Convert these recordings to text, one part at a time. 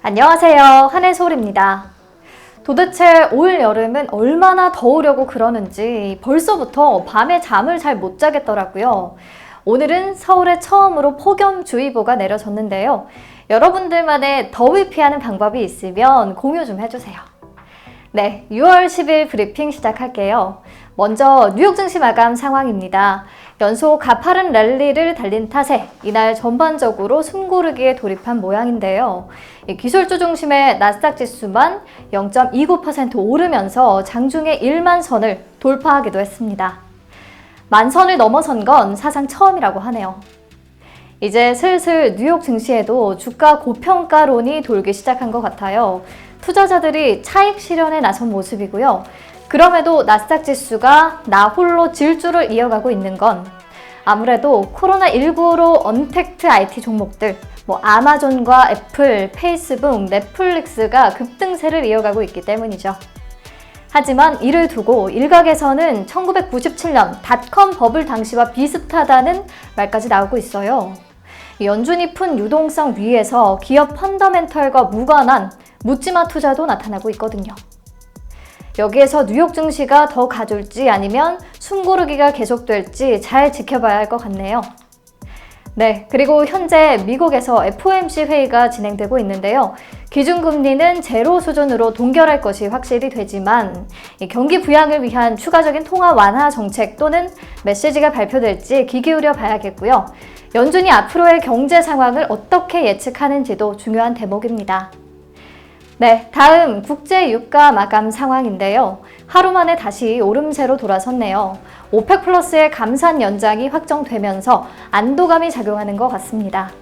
안녕하세요. 한혜솔입니다. 도대체 올 여름은 얼마나 더우려고 그러는지 벌써부터 밤에 잠을 잘 못 자겠더라고요. 오늘은 서울에 처음으로 폭염주의보가 내려졌는데요. 여러분들만의 더위 피하는 방법이 있으면 공유 좀 해주세요. 네, 6월 10일 브리핑 시작할게요. 먼저 뉴욕 증시 마감 상황입니다. 연속 가파른 랠리를 달린 탓에 이날 전반적으로 숨고르기에 돌입한 모양인데요. 기술주 중심의 나스닥 지수만 0.29% 오르면서 장중에 1만 선을 돌파하기도 했습니다. 만 선을 넘어선 건 사상 처음이라고 하네요. 이제 슬슬 뉴욕 증시에도 주가 고평가론이 돌기 시작한 것 같아요. 투자자들이 차익 실현에 나선 모습이고요. 그럼에도 나스닥 지수가 나 홀로 질주를 이어가고 있는 건 아무래도 코로나19로 언택트 IT 종목들, 아마존과 애플, 페이스북, 넷플릭스가 급등세를 이어가고 있기 때문이죠. 하지만 이를 두고 일각에서는 1997년 닷컴 버블 당시와 비슷하다는 말까지 나오고 있어요. 연준이 푼 유동성 위에서 기업 펀더멘털과 무관한 묻지마 투자도 나타나고 있거든요. 여기에서 뉴욕 증시가 더 가줄지 아니면 숨고르기가 계속될지 잘 지켜봐야 할 것 같네요. 네, 그리고 현재 미국에서 FOMC 회의가 진행되고 있는데요. 기준금리는 제로 수준으로 동결할 것이 확실히 되지만 경기 부양을 위한 추가적인 통화 완화 정책 또는 메시지가 발표될지 귀 기울여 봐야겠고요. 연준이 앞으로의 경제 상황을 어떻게 예측하는지도 중요한 대목입니다. 네, 다음 국제 유가 마감 상황인데요. 하루 만에 다시 오름세로 돌아섰네요. 오펙 플러스의 감산 연장이 확정되면서 안도감이 작용하는 것 같습니다.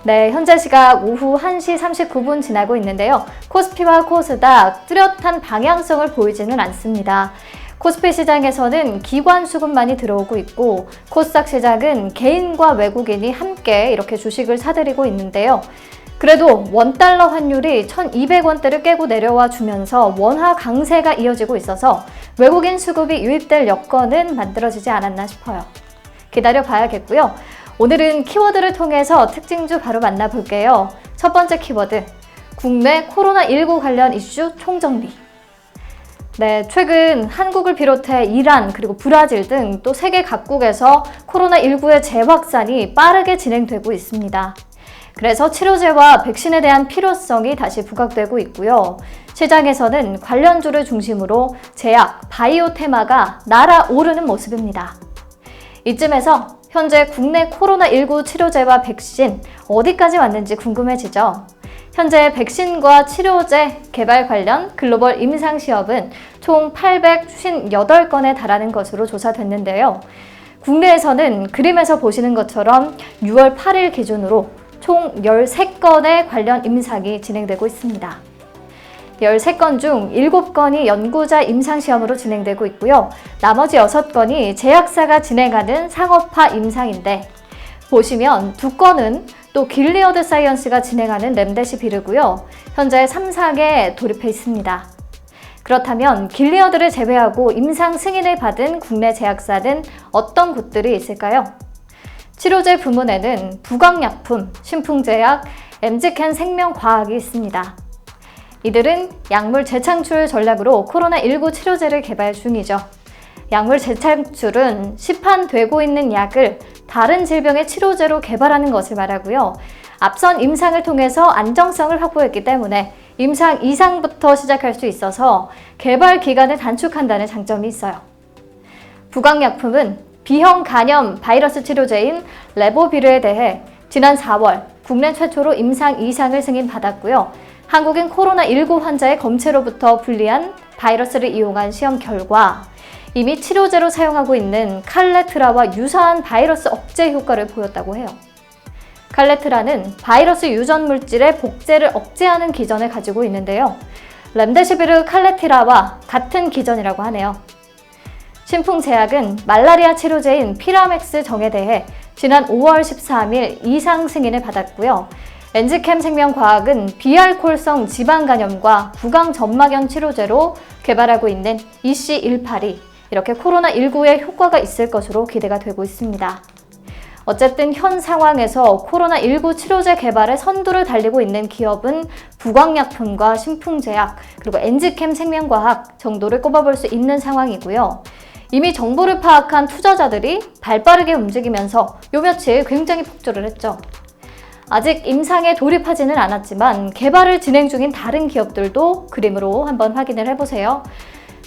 네, 현재 시각 오후 1시 39분 지나고 있는데요. 코스피와 코스닥 뚜렷한 방향성을 보이지는 않습니다. 코스피 시장에서는 기관 수급만이 들어오고 있고 코스닥 시장은 개인과 외국인이 함께 이렇게 주식을 사들이고 있는데요. 그래도 원달러 환율이 1,200원대를 깨고 내려와 주면서 원화 강세가 이어지고 있어서 외국인 수급이 유입될 여건은 만들어지지 않았나 싶어요. 기다려 봐야겠고요. 오늘은 키워드를 통해서 특징주 바로 만나볼게요. 첫 번째 키워드, 국내 코로나19 관련 이슈 총정리. 네, 최근 한국을 비롯해 이란 그리고 브라질 등 또 세계 각국에서 코로나19의 재확산이 빠르게 진행되고 있습니다. 그래서 치료제와 백신에 대한 필요성이 다시 부각되고 있고요. 시장에서는 관련주를 중심으로 제약, 바이오 테마가 날아오르는 모습입니다. 이쯤에서 현재 국내 코로나19 치료제와 백신 어디까지 왔는지 궁금해지죠? 현재 백신과 치료제 개발 관련 글로벌 임상시험은 총 858건에 달하는 것으로 조사됐는데요. 국내에서는 그림에서 보시는 것처럼 6월 8일 기준으로 총 13건의 관련 임상이 진행되고 있습니다. 13건 중 7건이 연구자 임상시험으로 진행되고 있고요. 나머지 6건이 제약사가 진행하는 상업화 임상인데 보시면 2건은 또 길리어드 사이언스가 진행하는 렘데시비르고요. 현재 3상에 돌입해 있습니다. 그렇다면 길리어드를 제외하고 임상 승인을 받은 국내 제약사는 어떤 곳들이 있을까요? 치료제 부문에는 부강약품, 신풍제약, MG캔 생명과학이 있습니다. 이들은 약물 재창출 전략으로 코로나19 치료제를 개발 중이죠. 약물 재창출은 시판되고 있는 약을 다른 질병의 치료제로 개발하는 것을 말하고요. 앞선 임상을 통해서 안정성을 확보했기 때문에 임상 이상부터 시작할 수 있어서 개발 기간을 단축한다는 장점이 있어요. 부강약품은 B형 간염 바이러스 치료제인 레보비르에 대해 지난 4월 국내 최초로 임상 2상을 승인받았고요. 한국인 코로나19 환자의 검체로부터 분리한 바이러스를 이용한 시험 결과 이미 치료제로 사용하고 있는 칼레트라와 유사한 바이러스 억제 효과를 보였다고 해요. 칼레트라는 바이러스 유전 물질의 복제를 억제하는 기전을 가지고 있는데요. 렘데시비르 칼레티라와 같은 기전이라고 하네요. 신풍제약은 말라리아 치료제인 피라맥스 정에 대해 지난 5월 13일 이상 승인을 받았고요. 엔지캠 생명과학은 비알콜성 지방간염과 구강점막염 치료제로 개발하고 있는 EC182, 이렇게 코로나19에 효과가 있을 것으로 기대가 되고 있습니다. 어쨌든 현 상황에서 코로나19 치료제 개발에 선두를 달리고 있는 기업은 부광약품과 신풍제약, 그리고 엔지캠 생명과학 정도를 꼽아볼 수 있는 상황이고요. 이미 정보를 파악한 투자자들이 발빠르게 움직이면서 요 며칠 굉장히 폭주를 했죠. 아직 임상에 돌입하지는 않았지만 개발을 진행 중인 다른 기업들도 그림으로 한번 확인을 해보세요.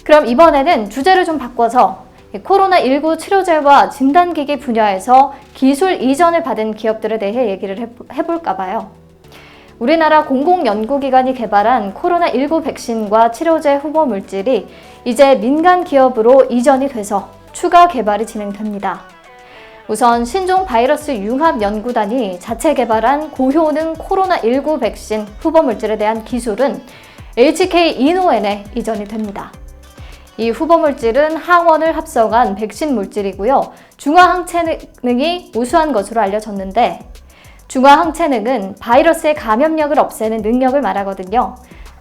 그럼 이번에는 주제를 좀 바꿔서 코로나19 치료제와 진단기기 분야에서 기술 이전을 받은 기업들에 대해 얘기를 해볼까 봐요. 우리나라 공공연구기관이 개발한 코로나19 백신과 치료제 후보 물질이 이제 민간 기업으로 이전이 돼서 추가 개발이 진행됩니다. 우선 신종 바이러스 융합 연구단이 자체 개발한 고효능 코로나19 백신 후보 물질에 대한 기술은 HK 이노엔에 이전이 됩니다. 이 후보 물질은 항원을 합성한 백신 물질이고요. 중화항체능이 우수한 것으로 알려졌는데 중화항체능은 바이러스의 감염력을 없애는 능력을 말하거든요.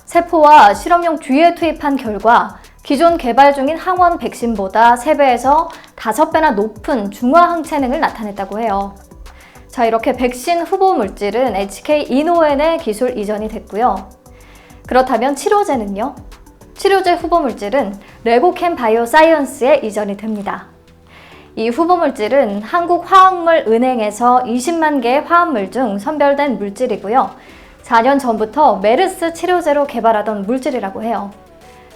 세포와 실험용 쥐에 투입한 결과 기존 개발 중인 항원 백신보다 3배에서 5배나 높은 중화항체능을 나타냈다고 해요. 자, 이렇게 백신 후보 물질은 HK 이노엔에 기술 이전이 됐고요. 그렇다면 치료제는요? 치료제 후보 물질은 레고캠 바이오사이언스에 이전이 됩니다. 이 후보 물질은 한국화학물은행에서 20만 개의 화합물 중 선별된 물질이고요. 4년 전부터 메르스 치료제로 개발하던 물질이라고 해요.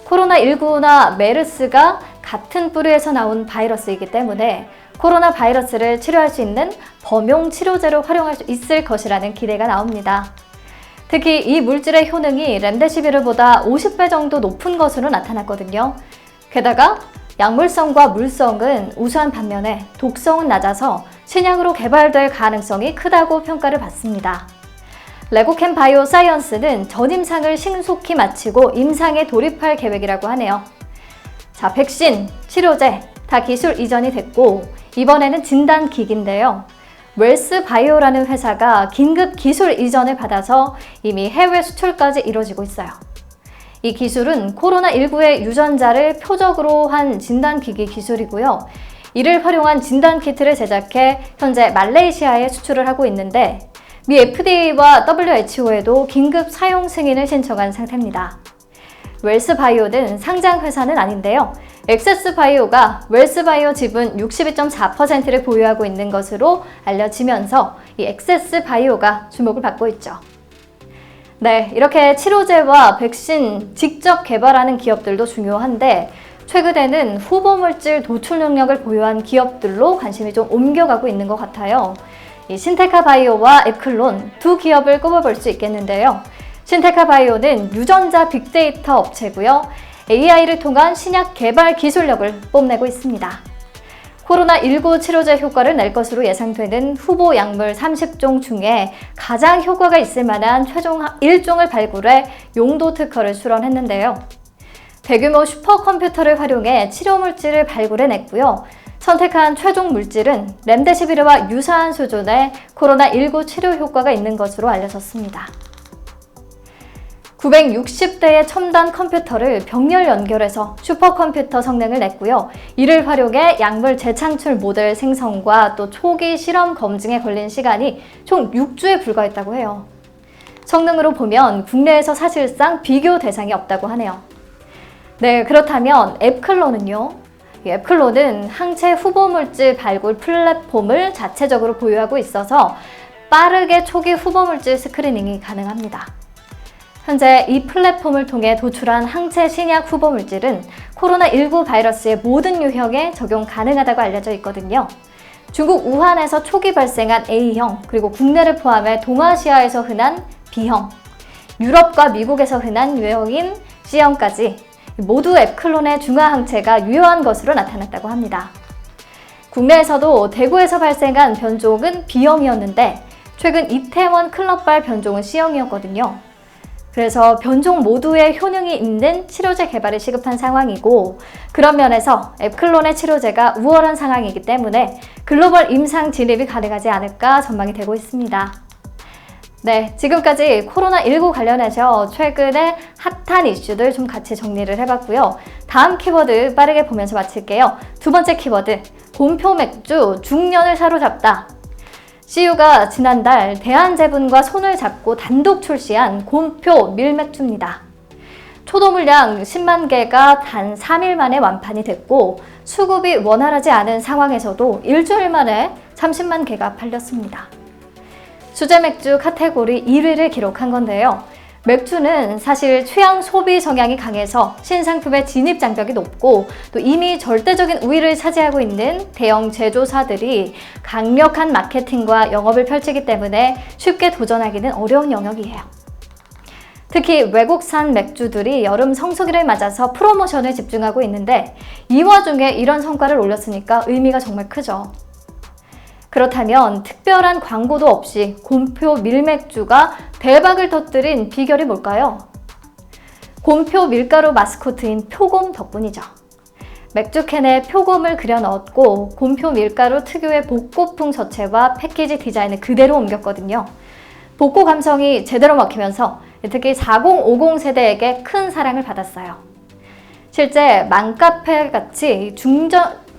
코로나19나 메르스가 같은 뿌리에서 나온 바이러스이기 때문에 코로나 바이러스를 치료할 수 있는 범용 치료제로 활용할 수 있을 것이라는 기대가 나옵니다. 특히 이 물질의 효능이 렘데시비르보다 50배 정도 높은 것으로 나타났거든요. 게다가 약물성과 물성은 우수한 반면에 독성은 낮아서 신약으로 개발될 가능성이 크다고 평가를 받습니다. 레고캠 바이오사이언스는 전임상을 신속히 마치고 임상에 돌입할 계획이라고 하네요. 자, 백신, 치료제 다 기술 이전이 됐고 이번에는 진단기기인데요. 웰스 바이오라는 회사가 긴급 기술 이전을 받아서 이미 해외 수출까지 이루어지고 있어요. 이 기술은 코로나19의 유전자를 표적으로 한 진단기기 기술이고요. 이를 활용한 진단키트를 제작해 현재 말레이시아에 수출을 하고 있는데 미 FDA와 WHO에도 긴급 사용 승인을 신청한 상태입니다. 웰스 바이오는 상장 회사는 아닌데요. 액세스 바이오가 웰스 바이오 지분 62.4%를 보유하고 있는 것으로 알려지면서 이 액세스 바이오가 주목을 받고 있죠. 네, 이렇게 치료제와 백신 직접 개발하는 기업들도 중요한데 최근에는 후보 물질 도출 능력을 보유한 기업들로 관심이 좀 옮겨가고 있는 것 같아요. 이 신테카 바이오와 에클론 두 기업을 꼽아볼 수 있겠는데요. 신테카 바이오는 유전자 빅데이터 업체고요. AI를 통한 신약 개발 기술력을 뽐내고 있습니다. 코로나19 치료제 효과를 낼 것으로 예상되는 후보 약물 30종 중에 가장 효과가 있을 만한 최종 1종을 발굴해 용도 특허를 출원했는데요. 대규모 슈퍼컴퓨터를 활용해 치료 물질을 발굴해냈고요. 선택한 최종 물질은 렘데시비르와 유사한 수준의 코로나19 치료 효과가 있는 것으로 알려졌습니다. 960대의 첨단 컴퓨터를 병렬 연결해서 슈퍼컴퓨터 성능을 냈고요. 이를 활용해 약물 재창출 모델 생성과 또 초기 실험 검증에 걸린 시간이 총 6주에 불과했다고 해요. 성능으로 보면 국내에서 사실상 비교 대상이 없다고 하네요. 네, 그렇다면 앱클론은요? 앱클론은 항체 후보 물질 발굴 플랫폼을 자체적으로 보유하고 있어서 빠르게 초기 후보 물질 스크리닝이 가능합니다. 현재 이 플랫폼을 통해 도출한 항체 신약 후보 물질은 코로나19 바이러스의 모든 유형에 적용 가능하다고 알려져 있거든요. 중국 우한에서 초기 발생한 A형, 그리고 국내를 포함해 동아시아에서 흔한 B형, 유럽과 미국에서 흔한 유형인 C형까지 모두 앱클론의 중화항체가 유효한 것으로 나타났다고 합니다. 국내에서도 대구에서 발생한 변종은 B형이었는데 최근 이태원 클럽발 변종은 C형이었거든요. 그래서 변종 모두의 효능이 있는 치료제 개발을 시급한 상황이고 그런 면에서 앱클론의 치료제가 우월한 상황이기 때문에 글로벌 임상 진입이 가능하지 않을까 전망이 되고 있습니다. 네, 지금까지 코로나19 관련해서 최근에 핫한 이슈들 좀 같이 정리를 해봤고요. 다음 키워드 빠르게 보면서 마칠게요. 두 번째 키워드, 곰표 맥주 중년을 사로잡다. CU가 지난달 대한제분과 손을 잡고 단독 출시한 곰표 밀맥주입니다. 초도 물량 10만 개가 단 3일 만에 완판이 됐고 수급이 원활하지 않은 상황에서도 일주일 만에 30만 개가 팔렸습니다. 수제 맥주 카테고리 1위를 기록한 건데요. 맥주는 사실 취향 소비 성향이 강해서 신상품의 진입 장벽이 높고 또 이미 절대적인 우위를 차지하고 있는 대형 제조사들이 강력한 마케팅과 영업을 펼치기 때문에 쉽게 도전하기는 어려운 영역이에요. 특히 외국산 맥주들이 여름 성수기를 맞아서 프로모션에 집중하고 있는데 이 와중에 이런 성과를 올렸으니까 의미가 정말 크죠. 그렇다면 특별한 광고도 없이 곰표 밀맥주가 대박을 터뜨린 비결이 뭘까요? 곰표 밀가루 마스코트인 표곰 덕분이죠. 맥주캔에 표곰을 그려 넣었고 곰표 밀가루 특유의 복고풍 저체와 패키지 디자인을 그대로 옮겼거든요. 복고 감성이 제대로 먹히면서 특히 4050 세대에게 큰 사랑을 받았어요. 실제 맘카페 같이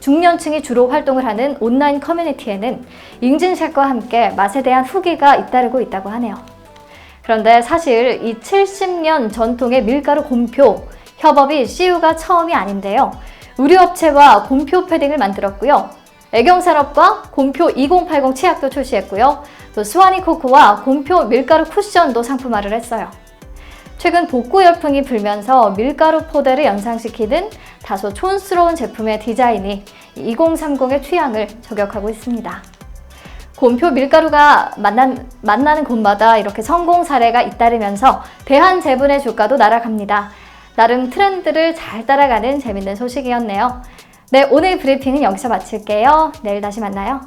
중년층이 주로 활동을 하는 온라인 커뮤니티에는 인증샷과 함께 맛에 대한 후기가 잇따르고 있다고 하네요. 그런데 사실 이 70년 전통의 밀가루 곰표 협업이 CU가 처음이 아닌데요. 우리 업체와 곰표 패딩을 만들었고요. 애경산업과 곰표 2080 치약도 출시했고요. 또 스와니코코와 곰표 밀가루 쿠션도 상품화를 했어요. 최근 복고 열풍이 불면서 밀가루 포대를 연상시키는 다소 촌스러운 제품의 디자인이 2030의 취향을 저격하고 있습니다. 곰표 밀가루가 만나는 곳마다 이렇게 성공 사례가 잇따르면서 대한제분의 주가도 날아갑니다. 나름 트렌드를 잘 따라가는 재밌는 소식이었네요. 네, 오늘 브리핑은 여기서 마칠게요. 내일 다시 만나요.